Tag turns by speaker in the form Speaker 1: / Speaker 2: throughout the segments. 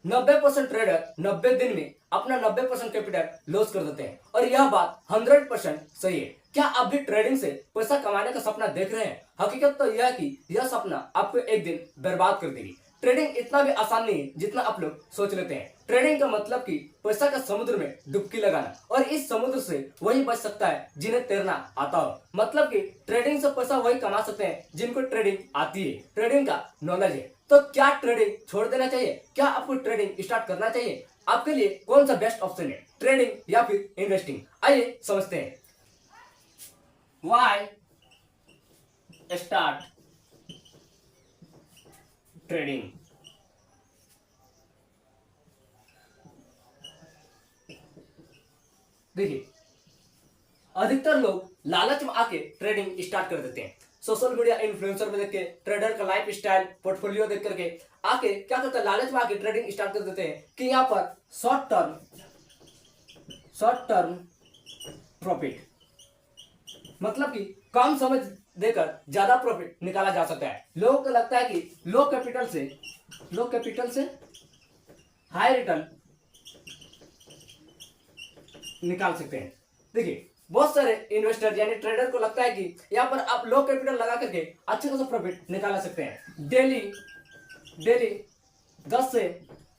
Speaker 1: 90% trader 90 दिन में अपना 90% कैपिटल लॉस कर देते हैं और यह बात 100% सही है। क्या आप भी ट्रेडिंग से पैसा कमाने का सपना देख रहे हैं? हकीकत तो यह है कि यह सपना आपको एक दिन बर्बाद कर देगी। ट्रेडिंग इतना भी आसान नहीं है जितना आप लोग सोच लेते हैं। ट्रेडिंग का मतलब कि पैसा का समुद्र में डुबकी लगाना, और इस समुद्र से वही बच सकता है जिन्हें तैरना आता हो। मतलब कि ट्रेडिंग से पैसा वही कमा सकते हैं जिनको ट्रेडिंग आती है, ट्रेडिंग का नॉलेज है। तो क्या ट्रेडिंग छोड़ देना चाहिए? क्या आपको ट्रेडिंग स्टार्ट करना चाहिए? आपके लिए कौन सा बेस्ट ऑप्शन है, ट्रेडिंग या फिर इन्वेस्टिंग? आइए समझते हैं। Why start trading? देखिए, अधिकतर लोग लालच में आके ट्रेडिंग स्टार्ट कर देते हैं। सोशल मीडिया इन्फ्लुएंसर में देख के, ट्रेडर का लाइफ स्टाइल पोर्टफोलियो देख करके आके क्या करते हैं, लालच में आके ट्रेडिंग स्टार्ट कर देते हैं कि यहाँ पर शॉर्ट टर्म प्रॉफिट, मतलब कि कम समय देकर ज्यादा प्रॉफिट निकाला जा सकता है। लोगों को लगता है कि लो कैपिटल से हाई रिटर्न निकाल सकते हैं। देखिए, बहुत सारे इन्वेस्टर यानी ट्रेडर को लगता है कि यहाँ पर आप लो कैपिटल लगा करके अच्छे खासा प्रॉफिट निकाल सकते हैं। डेली 10 से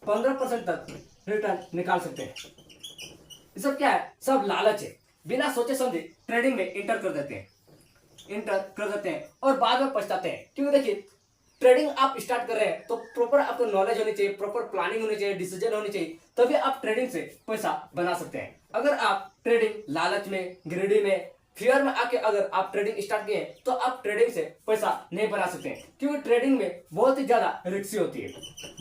Speaker 1: 15% तक रिटर्न निकाल सकते हैं। ये सब क्या है? सब लालच है। बिना सोचे समझे ट्रेडिंग में इंटर कर देते हैं और बाद में पछताते हैं। क्योंकि देखिए, ट्रेडिंग आप स्टार्ट कर रहे हैं तो प्रॉपर आपको नॉलेज होनी चाहिए, प्रॉपर प्लानिंग होनी चाहिए, डिसीजन होनी चाहिए, तभी आप ट्रेडिंग से पैसा बना सकते हैं। अगर आप ट्रेडिंग लालच में, ग्रीडी में, फियर में आके अगर आप ट्रेडिंग स्टार्ट किए तो आप ट्रेडिंग से पैसा नहीं बना सकते हैं। क्योंकि ट्रेडिंग में बहुत ही ज्यादा रिस्की होती है।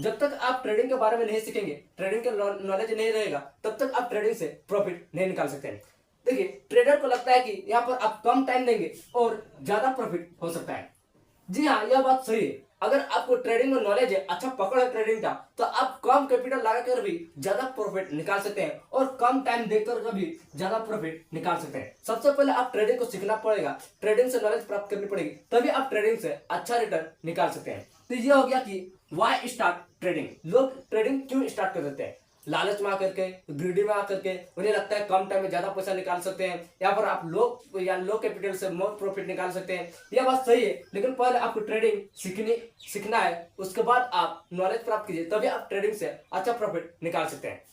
Speaker 1: जब तक आप ट्रेडिंग के बारे में नहीं सीखेंगे, ट्रेडिंग का नॉलेज नहीं रहेगा, तब तक आप ट्रेडिंग से प्रॉफिट नहीं निकाल सकते हैं। देखिए, ट्रेडर को लगता है कि यहाँ पर आप कम टाइम देंगे और ज्यादा प्रॉफिट हो सकता है। जी हाँ, यह बात सही है। अगर आपको ट्रेडिंग में नॉलेज है, अच्छा पकड़ है ट्रेडिंग का, तो आप कम कैपिटल लगाकर भी ज्यादा प्रॉफिट निकाल सकते हैं और कम टाइम देकर भी ज्यादा प्रॉफिट निकाल सकते हैं। सबसे पहले आप ट्रेडिंग को सीखना पड़ेगा, ट्रेडिंग से नॉलेज प्राप्त करनी पड़ेगी, तभी आप ट्रेडिंग से अच्छा रिटर्न निकाल सकते हैं। तो ये हो गया कि व्हाई स्टार्ट ट्रेडिंग। लोग ट्रेडिंग क्यों स्टार्ट कर देते हैं? लालच में आकर के, ग्रीडी में आकर के, उन्हें लगता है कम टाइम में ज्यादा पैसा निकाल सकते हैं, यहाँ पर आप लो कैपिटल से मोर प्रॉफिट निकाल सकते हैं। यह बात सही है, लेकिन पहले आपको ट्रेडिंग सीखना है, उसके बाद आप नॉलेज प्राप्त कीजिए, तभी आप ट्रेडिंग से अच्छा प्रॉफिट निकाल सकते हैं।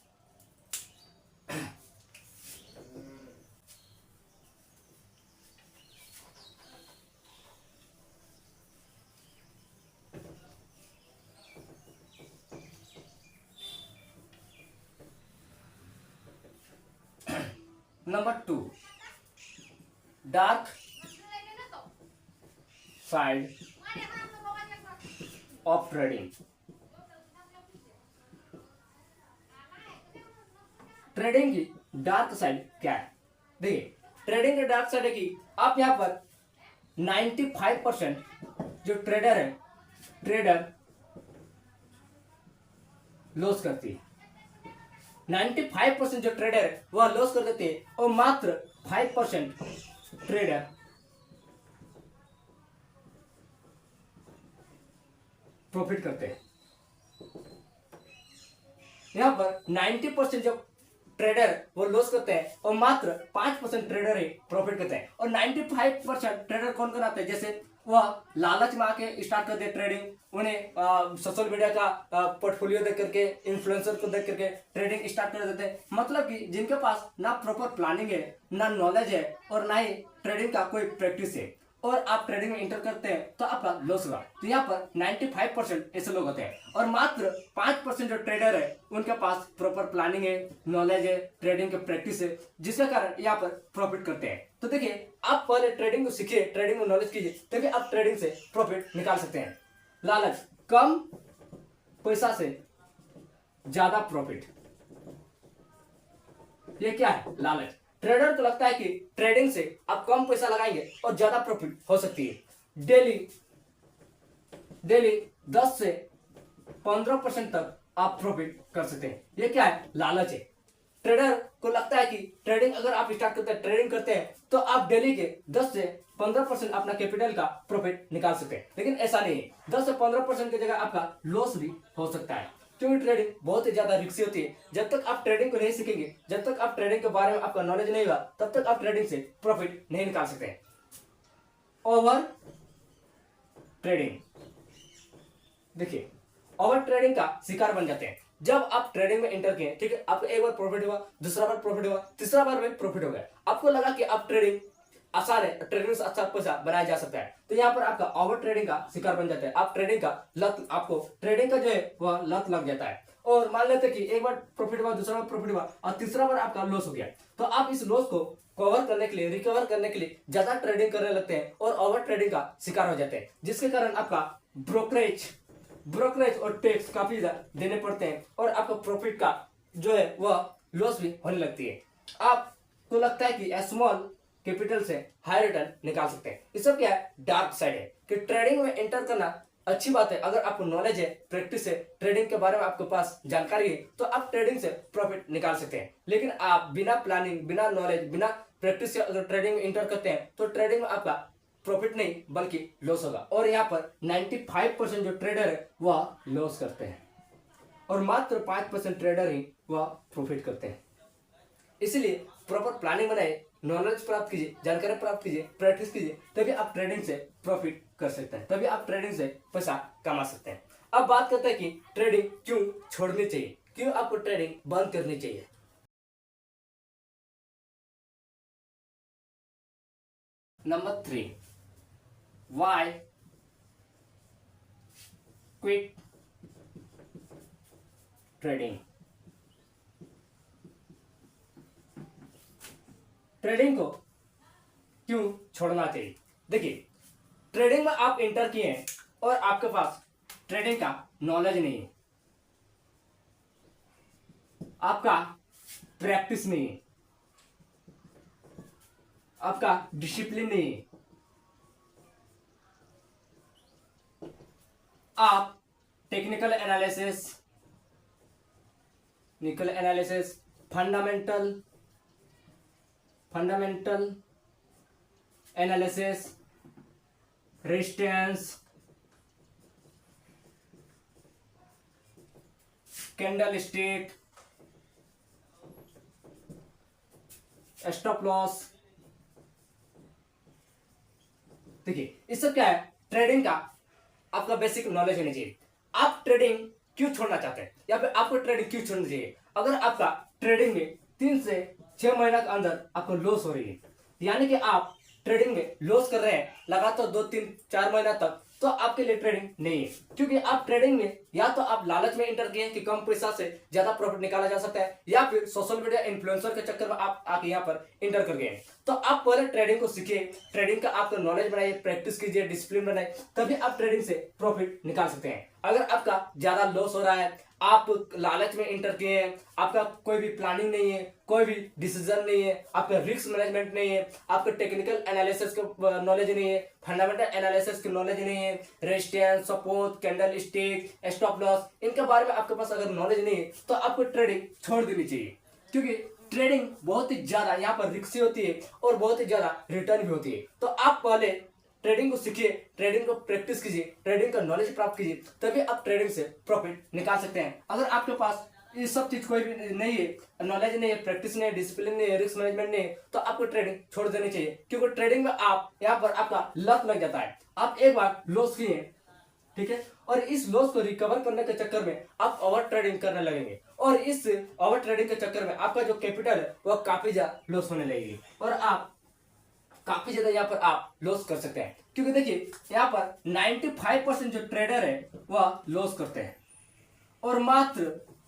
Speaker 1: Number 2, dark side of trading. Trading की डार्क साइड क्या है? देखिए, ट्रेडिंग की डार्क साइड है कि आप यहाँ पर 95% जो ट्रेडर लॉस करती है। 95% जो ट्रेडर है वह लॉस कर देते हैं और मात्र 5% ट्रेडर प्रॉफिट करते हैं। यहां पर 90% जो ट्रेडर वो लॉस करते हैं और मात्र 5% ट्रेडर ही प्रॉफिट करते हैं। और 95% ट्रेडर कौन कौन आते हैं? जैसे वह लालच में आके स्टार्ट करते हैं ट्रेडिंग, उन्हें सोशल मीडिया का पोर्टफोलियो देख करके, इन्फ्लुएंसर को देख करके ट्रेडिंग स्टार्ट कर देते हैं। मतलब कि जिनके पास ना प्रॉपर प्लानिंग है, ना नॉलेज है और ना ही ट्रेडिंग का कोई प्रैक्टिस है, और आप ट्रेडिंग में इंटर करते हैं तो आपका लॉस होगा। तो यहाँ पर 95% ऐसे लोग होते हैं और मात्र 5% जो ट्रेडर है उनके पास प्रॉपर प्लानिंग है, नॉलेज है, ट्रेडिंग की प्रैक्टिस है, जिसके कारण यहाँ पर प्रॉफिट करते हैं। तो देखिए, आप पहले ट्रेडिंग को सीखिए, ट्रेडिंग को नॉलेज कीजिए, तभी आप ट्रेडिंग से प्रॉफिट निकाल सकते हैं। लालच, कम पैसा से ज्यादा प्रॉफिट, ये क्या है? लालच। ट्रेडर को लगता है कि ट्रेडिंग से आप कम पैसा लगाएंगे और ज्यादा प्रॉफिट हो सकती है। डेली 10 से 15% तक आप प्रॉफिट कर सकते हैं। ये क्या है? लालच है। ट्रेडर को लगता है कि ट्रेडिंग अगर आप स्टार्ट ट्रेडिंग करते हैं तो आप डेली के 10 से 15% अपना कैपिटल का प्रॉफिट निकाल सकते हैं, लेकिन ऐसा नहीं है। 10 से 15% की जगह आपका लॉस भी हो सकता है। क्योंकि ट्रेडिंग बहुत ही ज्यादा रिस्की होती है। जब तक आप ट्रेडिंग को नहीं सीखेंगे, जब तक आप ट्रेडिंग के बारे में आपका नॉलेज नहीं होगा, तब तक आप ट्रेडिंग से प्रॉफिट नहीं निकाल सकते। ओवर ट्रेडिंग, देखिए ओवर ट्रेडिंग का शिकार बन जाते हैं। जब आप ट्रेडिंग में एंटर किए, ठीक है, आपको एक बार प्रॉफिट हुआ, दूसरा बार प्रॉफिट हुआ, तीसरा बार में प्रॉफिट हो गया, आपको लगा कि आप ट्रेडिंग आसान है, ट्रेडिंग से अच्छा पैसा बनाया जा सकता है, तो यहाँ पर आपका ओवर ट्रेडिंग का शिकार बन जाता है। आप ट्रेडिंग का लत, आपको ट्रेडिंग का जो है वह लत लग जाता है। और मान लेते कि एक बार प्रॉफिट हुआ, दूसरा बार प्रॉफिट हुआ और तीसरा बार आपका लॉस हो गया, तो आप इस लॉस को कवर करने के लिए, रिकवर करने के लिए ज्यादा ट्रेडिंग करने लगते हैं और ओवर ट्रेडिंग का शिकार हो जाते हैं, जिसके कारण आपका ब्रोकरेज और टैक्स काफी ज्यादा देने पड़ते हैं और आपका प्रॉफिट का जो है वह लॉस भी होने लगती है। आपको लगता है कि स्मॉल कैपिटल से हाई रिटर्न निकाल सकते हैं। इस सब क्या है, डार्क साइड है कि ट्रेडिंग में एंटर करना अच्छी बात है, अगर आपको नॉलेज है, प्रैक्टिस है, ट्रेडिंग के बारे में आपके पास जानकारी है, तो आप ट्रेडिंग से प्रॉफिट निकाल सकते हैं। लेकिन आप बिना प्लानिंग, बिना नॉलेज, बिना प्रैक्टिस से अगर ट्रेडिंग में एंटर करते हैं, तो ट्रेडिंग में आपका प्रॉफिट नहीं बल्कि लॉस होगा। और यहाँ पर 95% जो ट्रेडर है वह लॉस करते हैं और मात्र 5% ट्रेडर ही वह प्रॉफिट करते हैं। इसलिए प्रॉपर प्लानिंग बनाए, नॉलेज प्राप्त कीजिए, जानकारी प्राप्त कीजिए, प्रैक्टिस कीजिए, तभी आप ट्रेडिंग से प्रॉफिट कर सकते हैं, तभी आप ट्रेडिंग से पैसा कमा सकते हैं। अब बात करते हैं कि ट्रेडिंग क्यों छोड़नी चाहिए, क्यों आपको ट्रेडिंग बंद करनी चाहिए। Number 3, why quit trading. Trading को क्यों छोड़ना चाहिए? देखिए, ट्रेडिंग में आप एंटर किए हैं और आपके पास ट्रेडिंग का नॉलेज नहीं है, आपका प्रैक्टिस नहीं है, आपका डिसिप्लिन नहीं है, आप technical analysis, fundamental analysis, resistance, candle stick, stop loss, देखिए इस सब क्या है, ट्रेडिंग का आपका बेसिक नॉलेज होनी चाहिए। आप ट्रेडिंग क्यों छोड़ना चाहते हैं या फिर आपको ट्रेडिंग क्यों छोड़नी चाहिए? अगर आपका ट्रेडिंग में 3 से 6 महीने के अंदर आपको लॉस हो रही है, यानी कि आप ट्रेडिंग में लॉस कर रहे हैं लगातार 2, 3, 4 महीना तक, तो आपके लिए ट्रेडिंग नहीं है। क्योंकि आप ट्रेडिंग में या तो आप लालच में एंटर किए कि कम पैसा से ज्यादा प्रॉफिट निकाला जा सकता है, या फिर सोशल मीडिया इन्फ्लुएंसर के चक्कर में आप आके यहाँ पर एंटर कर गए। तो आप पहले ट्रेडिंग को सीखिए, ट्रेडिंग का आपका नॉलेज बनाइए, प्रैक्टिस कीजिए, डिसिप्लिन बनाइए, तभी आप ट्रेडिंग से प्रॉफिट निकाल सकते हैं। अगर आपका ज्यादा लॉस हो रहा है, आप लालच में एंटर किए हैं, आपका कोई भी प्लानिंग नहीं है, कोई भी डिसीजन नहीं है, आपका रिस्क मैनेजमेंट नहीं है, आपका टेक्निकल एनालिसिस का नॉलेज नहीं है, फंडामेंटल एनालिसिस की नॉलेज नहीं है, resistance, support, candle stick, stop loss, इनके बारे में आपके पास अगर नॉलेज नहीं है, तो आपको ट्रेडिंग छोड़ देनी चाहिए। क्योंकि ट्रेडिंग बहुत ही ज्यादा यहाँ पर रिस्की होती है और बहुत ही ज्यादा रिटर्न भी होती है। तो आप पहले ट्रेडिंग को सीखिए, ट्रेडिंग को प्रैक्टिस कीजिए, ट्रेडिंग का नॉलेज प्राप्त कीजिए, तभी आप ट्रेडिंग से प्रॉफिट निकाल सकते हैं। अगर आपके पास ये सब चीज कोई भी नहीं है, नॉलेज नहीं है, प्रैक्टिस नहीं है, डिसिप्लिन नहीं है, रिस्क मैनेजमेंट नहीं है, तो आपको ट्रेडिंग छोड़ देनी चाहिए। क्योंकि ट्रेडिंग में आप यहाँ पर आपका लत लग जाता है, आप एक बार लॉस किए, ठीक है, और इस लॉस को रिकवर करने के चक्कर में आप ओवर ट्रेडिंग करने लगेंगे और इस ओवर ट्रेडिंग के चक्कर में आपका जो कैपिटल है वह काफी ज्यादा लॉस होने लगेगी और आप काफी ज्यादा यहाँ पर आप लॉस कर सकते हैं। क्योंकि देखिए यहाँ पर 95% जो ट्रेडर है वह लॉस करते हैं और मात्र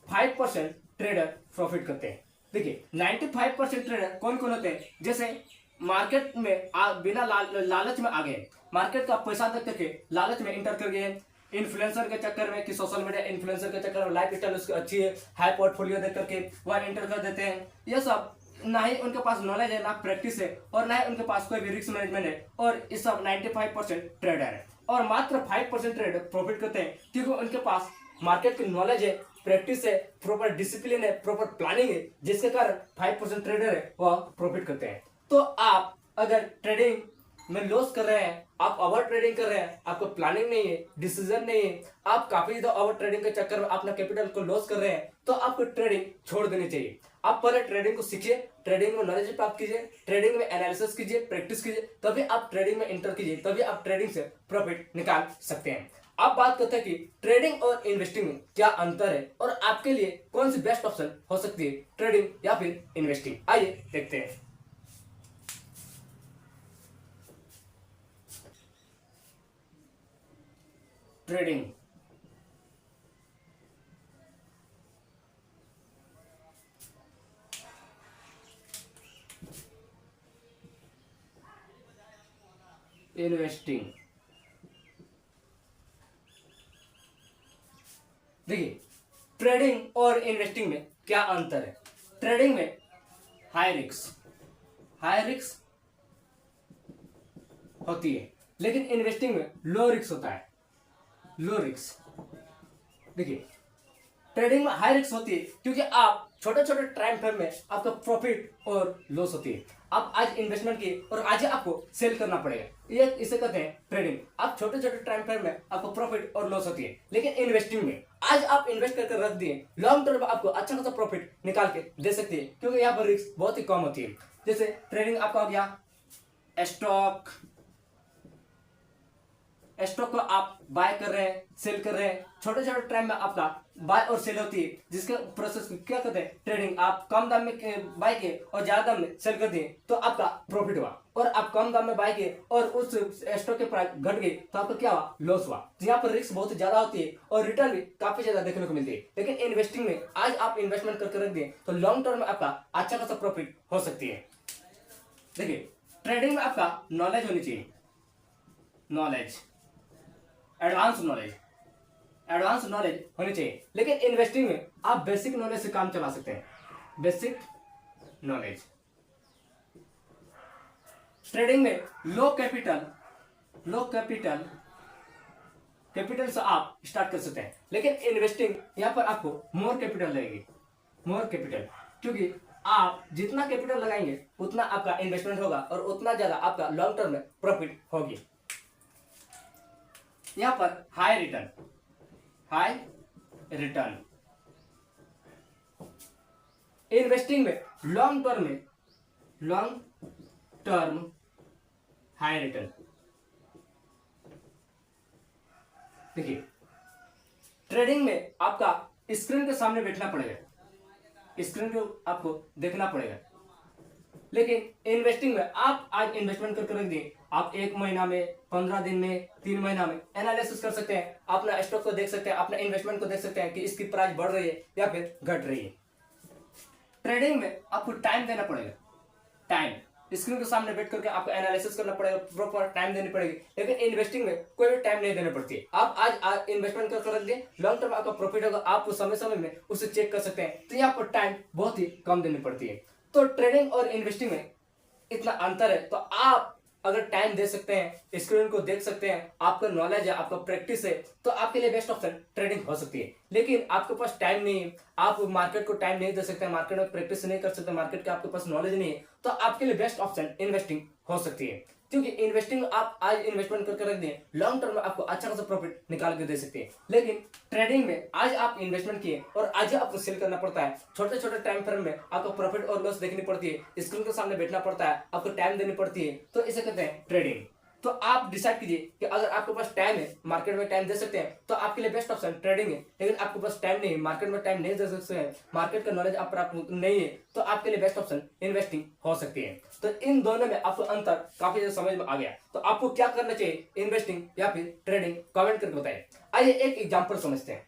Speaker 1: 5% ट्रेडर प्रॉफिट करते हैं। देखिए 95% ट्रेडर कौन कौन होते हैं? जैसे मार्केट में बिना लालच में आ गए, मार्केट का पैसा देख करके लालच में इंटर कर गए, इन्फ्लुएंसर के चक्कर में कि सोशल मीडिया इन्फ्लुएंसर के चक्कर में लाइफ स्टाइल उसकी अच्छी है, हाई पोर्टफोलियो देख करके वह एंटर कर देते हैं। ये सब ना ही उनके पास नॉलेज है, ना प्रैक्टिस है और ना ही उनके पास कोई भी रिस्क मैनेजमेंट है और इस सब 95% ट्रेडर है और मात्र 5% ट्रेडर प्रॉफिट करते हैं क्योंकि उनके पास मार्केट की नॉलेज है, प्रैक्टिस है, प्रॉपर डिसिप्लिन है, प्रॉपर प्लानिंग है, जिसके कारण 5% ट्रेडर है वह प्रॉफिट करते हैं। तो आप अगर ट्रेडिंग में लॉस कर रहे हैं, आप ओवर ट्रेडिंग कर रहे हैं, आपको प्लानिंग नहीं है, डिसीजन नहीं है, आप काफी ज्यादा ओवर ट्रेडिंग के चक्कर में अपना कैपिटल को लॉस कर रहे हैं, तो आपको ट्रेडिंग छोड़ देनी चाहिए। आप पहले ट्रेडिंग को सीखिए, ट्रेडिंग में नॉलेज प्राप्त कीजिए, ट्रेडिंग में एनालिसिस कीजिए, प्रैक्टिस कीजिए, तभी आप ट्रेडिंग में एंटर कीजिए, तभी आप ट्रेडिंग से प्रॉफिट निकाल सकते हैं। आप बात करते हैं कि ट्रेडिंग और इन्वेस्टिंग में क्या अंतर है और आपके लिए कौन सी बेस्ट ऑप्शन हो सकती है, ट्रेडिंग या फिर इन्वेस्टिंग। आइए देखते हैं। Trading, investing. देखिए, ट्रेडिंग और इन्वेस्टिंग में क्या अंतर है। ट्रेडिंग में हाई रिस्क होती है, लेकिन इन्वेस्टिंग में लो रिस्क होता है, लो रिस्क। देखिए, ट्रेडिंग में हाई रिस्क होती है क्योंकि आप छोटे छोटे टाइम फ्रेम में आपका प्रॉफिट और लॉस होती है। आप आज इन्वेस्टमेंट किए और आज ही आपको सेल करना पड़ेगा, ये इसे कहते हैं ट्रेडिंग। आप छोटे छोटे टाइम फ्रेम में आपको प्रॉफिट और लॉस होती है। लेकिन इन्वेस्टिंग में आज आप इन्वेस्ट करके रख दिए, लॉन्ग टर्म में आपको अच्छा खासा प्रॉफिट निकाल के दे सकती है, क्योंकि यहाँ पर रिस्क बहुत ही कम होती है। जैसे ट्रेडिंग आपका हो गया स्टॉक को आप बाय कर रहे हैं, सेल कर रहे हैं, छोटे छोटे टाइम में आपका बाय और सेल होती है, जिसके प्रोसेस को क्या कहते हैं, ट्रेडिंग। आप कम दाम में बाय किए और ज्यादा दाम में सेल कर दिए तो आपका प्रॉफिट हुआ, और आप कम दाम में बाय किए और उस स्टॉक के प्राइस घट गई तो आपका क्या हुआ, लॉस हुआ। तो यहाँ पर रिस्क बहुत ज्यादा होती है और रिटर्न भी काफी ज्यादा देखने को मिलती है। लेकिन इन्वेस्टिंग में आज आप इन्वेस्टमेंट करके रख दिए तो लॉन्ग टर्म में आपका अच्छा खासा प्रॉफिट हो सकती है। देखिए, ट्रेडिंग में आपका नॉलेज होनी चाहिए, एडवांस नॉलेज होनी चाहिए। लेकिन इन्वेस्टिंग में आप बेसिक नॉलेज से काम चला सकते हैं, बेसिक नॉलेज। ट्रेडिंग में लो कैपिटल से आप स्टार्ट कर सकते हैं। लेकिन इन्वेस्टिंग यहाँ पर आपको मोर कैपिटल लगेगी, क्योंकि आप जितना कैपिटल लगाएंगे उतना आपका इन्वेस्टमेंट होगा और उतना ज्यादा आपका लॉन्ग टर्म में प्रॉफिट होगी। यहां पर हाई रिटर्न। इन्वेस्टिंग में लॉन्ग टर्म हाई रिटर्न। देखिए, ट्रेडिंग में आपका स्क्रीन के सामने बैठना पड़ेगा, स्क्रीन को आपको देखना पड़ेगा। लेकिन इन्वेस्टिंग में आप आज इन्वेस्टमेंट करके रख दिए, आप 1 महीना में, 15 दिन में, 3 महीना में एनालिसिस कर सकते हैं, अपना स्टॉक को देख सकते हैं, अपना इन्वेस्टमेंट को देख सकते हैं कि इसकी प्राइस बढ़ रही है या फिर घट रही है। ट्रेडिंग में आपको टाइम देना पड़ेगा, स्क्रीन के सामने बैठ करके आपको एनालिसिस करना पड़ेगा, प्रॉपर टाइम देनी पड़ेगी। लेकिन इन्वेस्टिंग में कोई भी टाइम नहीं देनी पड़ती है। आप आज इन्वेस्टमेंट करके रख दिए, लॉन्ग टर्म आपका प्रॉफिट होगा, आप उस समय में उसे चेक कर सकते हैं। तो यहाँ पर टाइम बहुत ही कम देनी पड़ती है। तो ट्रेडिंग और इन्वेस्टिंग में इतना अंतर है। तो आप अगर टाइम दे सकते हैं, स्क्रीन को देख सकते हैं, आपका नॉलेज है, आपका प्रैक्टिस है, तो आपके लिए बेस्ट ऑप्शन ट्रेडिंग हो सकती है। लेकिन आपके पास टाइम नहीं है, आप मार्केट को टाइम नहीं दे सकते, मार्केट में प्रैक्टिस नहीं कर सकते, मार्केट का आपके पास नॉलेज नहीं है, तो आपके लिए बेस्ट ऑप्शन इन्वेस्टिंग हो सकती है। क्योंकि इन्वेस्टिंग आप आज इन्वेस्टमेंट करके रख दें, लॉन्ग टर्म में आपको अच्छा खासा प्रॉफिट निकाल के दे सकते हैं। लेकिन ट्रेडिंग में आज आप इन्वेस्टमेंट किए और आज आपको सेल करना पड़ता है, छोटे छोटे टाइम फ्रेम में आपको प्रॉफिट और लॉस देखनी पड़ती है, स्क्रीन के सामने बैठना पड़ता है, आपको टाइम देनी पड़ती है, तो इसे कहते हैं ट्रेडिंग। तो आप डिसाइड कीजिए कि अगर आपके पास टाइम है, मार्केट में टाइम दे सकते हैं, तो आपके लिए बेस्ट ऑप्शन ट्रेडिंग है। लेकिन आपके पास टाइम नहीं है, मार्केट में टाइम नहीं दे सकते हैं, मार्केट का नॉलेज आप प्राप्त नहीं है, तो आपके लिए बेस्ट ऑप्शन इन्वेस्टिंग हो सकती है। तो इन दोनों में आपको अंतर काफी ज्यादा समझ में आ गया। तो आपको क्या करना चाहिए, इन्वेस्टिंग या फिर ट्रेडिंग, कमेंट करके बताइए। आइए एक एग्जाम्पल समझते हैं।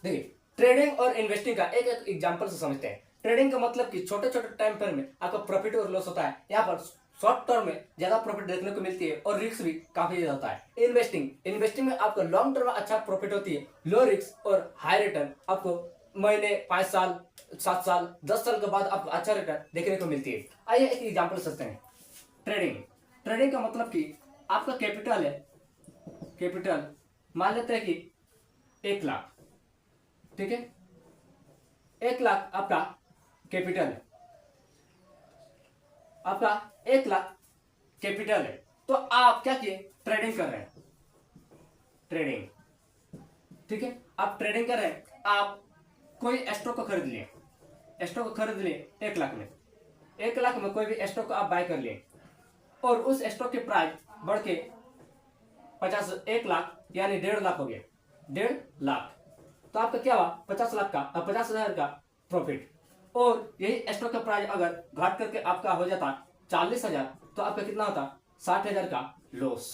Speaker 1: देखिए, ट्रेडिंग और इन्वेस्टिंग का एक एग्जाम्पल से समझते हैं। ट्रेडिंग का मतलब कि छोटे छोटे टाइम फ्रेम में आपका प्रॉफिट और लॉस होता है, यहाँ पर शॉर्ट टर्म में ज्यादा प्रॉफिट देखने को मिलती है और रिस्क भी काफी ज्यादा होता है। इन्वेस्टिंग में आपका लॉन्ग टर्म में अच्छा प्रॉफिट होती है, लो रिस्क और हाई रिटर्न। आपको महीने, 5 साल, 7 साल, 10 साल के बाद आपको अच्छा रिटर्न देखने को मिलती है। आइए एक एग्जाम्पल समझते हैं। ट्रेडिंग का मतलब कि आपका कैपिटल है, कैपिटल मान लेते हैं कि 1 लाख, ठीक है, 1 लाख आपका कैपिटल है, आपका 1 लाख कैपिटल है। तो आप क्या किए, ट्रेडिंग कर रहे हैं, ट्रेडिंग, ठीक है, आप ट्रेडिंग कर रहे हैं, आप कोई स्टॉक को खरीद लिए, स्टॉक को खरीद लिए 1 लाख में, 1 लाख में कोई भी स्टॉक को आप बाय कर लिए और उस स्टॉक की प्राइस बढ़ के 1 लाख यानी 1.5 लाख हो गया, 1.5 लाख, तो आपका क्या हुआ, 50 लाख का 50,000 का प्रॉफिट। और यही स्टॉक का प्राइस अगर घट करके आपका हो जाता 40,000 तो आपका कितना होता, 60,000 का लॉस।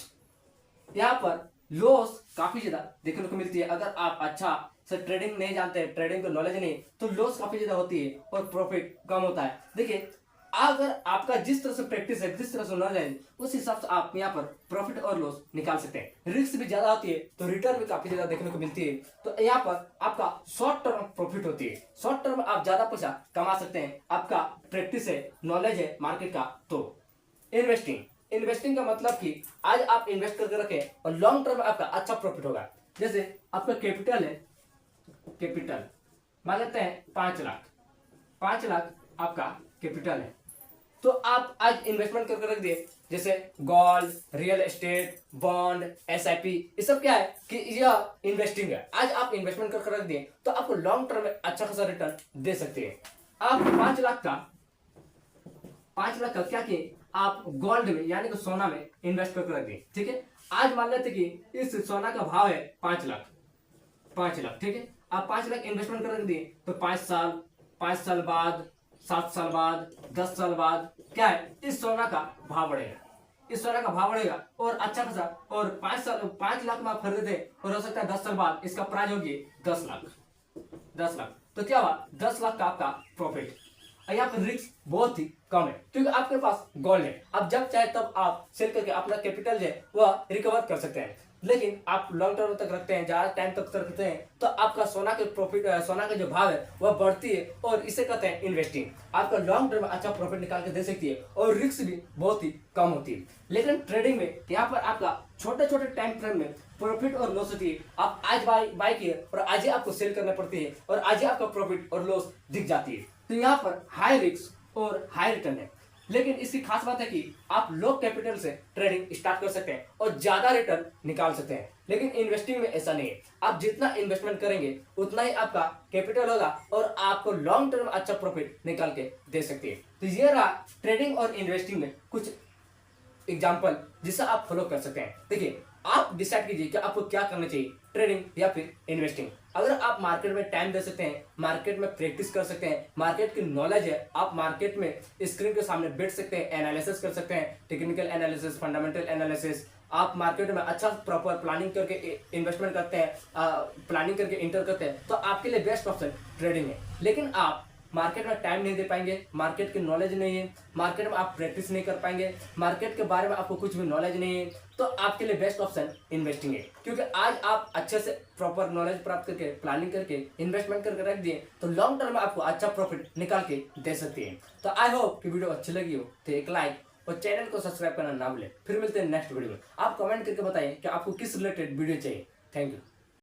Speaker 1: यहाँ पर लॉस काफी ज्यादा देखने को मिलती है, अगर आप अच्छा से ट्रेडिंग नहीं जानते, ट्रेडिंग को नॉलेज नहीं, तो लॉस काफी ज्यादा होती है और प्रॉफिट कम होता है। देखिए अगर आपका जिस तरह से प्रैक्टिस है, जिस तरह से नॉलेज है, उस हिसाब से आप यहाँ पर प्रॉफिट और लॉस निकाल सकते हैं। रिस्क भी ज्यादा होती है तो रिटर्न भी काफी ज्यादा देखने को मिलती है। तो यहाँ पर आपका शॉर्ट टर्म प्रॉफिट होती है, शॉर्ट टर्म में आप ज्यादा पैसा कमा सकते हैं, आपका प्रैक्टिस है, नॉलेज है मार्केट का। तो इन्वेस्टिंग, इन्वेस्टिंग का मतलब कि आज आप इन्वेस्ट करके रखें और लॉन्ग टर्म में आपका अच्छा प्रॉफिट होगा। जैसे आपका कैपिटल है, कैपिटल मान लेते हैं 5 लाख, 5 लाख आपका कैपिटल है, तो आप आज इन्वेस्टमेंट करके रख दिए, जैसे gold, real estate, bond, SIP, ये सब क्या है कि यह इन्वेस्टिंग है। आज आप इन्वेस्टमेंट करके रख दिए तो आपको लॉन्ग टर्म में अच्छा खासा रिटर्न दे सकते हैं। आप 5 लाख का क्या किए, आप गोल्ड में यानी कि सोना में इन्वेस्ट करके रख दिए, ठीक है। आज मान लेते कि इस सोना का भाव है 5 लाख, 5 लाख, ठीक है। आप 5 लाख इन्वेस्टमेंट कर रख दिए तो 5 साल बाद, 7 साल बाद, 10 साल बाद क्या है, इस सोना का भाव बढ़ेगा, इस सोना का भाव बढ़ेगा और अच्छा खासा, और 5 लाख में आप खरीदे और हो सकता है 10 साल बाद इसका प्राइस होगी 10 लाख, 10 लाख, तो क्या हुआ, 10 लाख का आपका प्रॉफिट। यहाँ पर रिस्क बहुत ही कम है क्योंकि आपके पास गोल्ड है, आप जब चाहे तब आप सेल करके अपना कैपिटल जो है वह रिकवर कर सकते हैं। लेकिन आप लॉन्ग टर्म तक रखते हैं, ज्यादा टाइम तक रखते हैं, तो आपका सोना के प्रॉफिट, सोना का जो भाव है वह बढ़ती है और इसे कहते हैं इन्वेस्टिंग। आपका लॉन्ग टर्म में अच्छा प्रॉफिट निकाल के दे सकती है और रिस्क भी बहुत ही कम होती है। लेकिन ट्रेडिंग में यहाँ पर आपका छोटे छोटे टाइम फ्रेम में प्रॉफिट और लॉस होती है। आप आज बाय किए और आज ही आपको सेल करना पड़ती है और आज ही आपका प्रॉफिट और लॉस दिख जाती है। तो यहाँ पर हाई रिस्क और हाई रिटर्न है, लेकिन इसकी खास बात है कि आप लो कैपिटल से ट्रेडिंग स्टार्ट कर सकते हैं और ज्यादा रिटर्न निकाल सकते हैं। लेकिन इन्वेस्टिंग में ऐसा नहीं है, आप जितना इन्वेस्टमेंट करेंगे उतना ही आपका कैपिटल होगा और आपको लॉन्ग टर्म अच्छा प्रॉफिट निकाल के दे सकती है। तो ये रहा ट्रेडिंग और इन्वेस्टिंग में कुछ एग्जाम्पल जिसे आप फॉलो कर सकते हैं। देखिए आप डिसाइड कीजिए कि आपको क्या करना चाहिए, ट्रेडिंग या फिर इन्वेस्टिंग। अगर आप मार्केट में टाइम दे सकते हैं, मार्केट में प्रैक्टिस कर सकते हैं, मार्केट की नॉलेज है, आप मार्केट में स्क्रीन के सामने बैठ सकते हैं, एनालिसिस कर सकते हैं, टेक्निकल एनालिसिस, फंडामेंटल एनालिसिस, आप मार्केट में अच्छा प्रॉपर प्लानिंग करके इन्वेस्टमेंट करते हैं, प्लानिंग करके इंटर करते हैं, तो आपके लिए बेस्ट ऑप्शन ट्रेडिंग है। लेकिन आप मार्केट में टाइम नहीं दे पाएंगे, मार्केट की नॉलेज नहीं है, मार्केट में आप प्रैक्टिस नहीं कर पाएंगे, मार्केट के बारे में आपको कुछ भी नॉलेज नहीं है, तो आपके लिए बेस्ट ऑप्शन इन्वेस्टिंग है। क्योंकि आज आप अच्छे से प्रॉपर नॉलेज प्राप्त करके, प्लानिंग करके, इन्वेस्टमेंट करके रख दिए तो लॉन्ग टर्म में आपको अच्छा प्रॉफिट निकाल के दे सकती है। तो आई होप कि वीडियो अच्छी लगी हो तो एक लाइक और चैनल को सब्सक्राइब करना ना भूलें। फिर मिलते हैं नेक्स्ट वीडियो में। आप कमेंट करके बताइए कि आपको किस रिलेटेड वीडियो चाहिए। Thank you.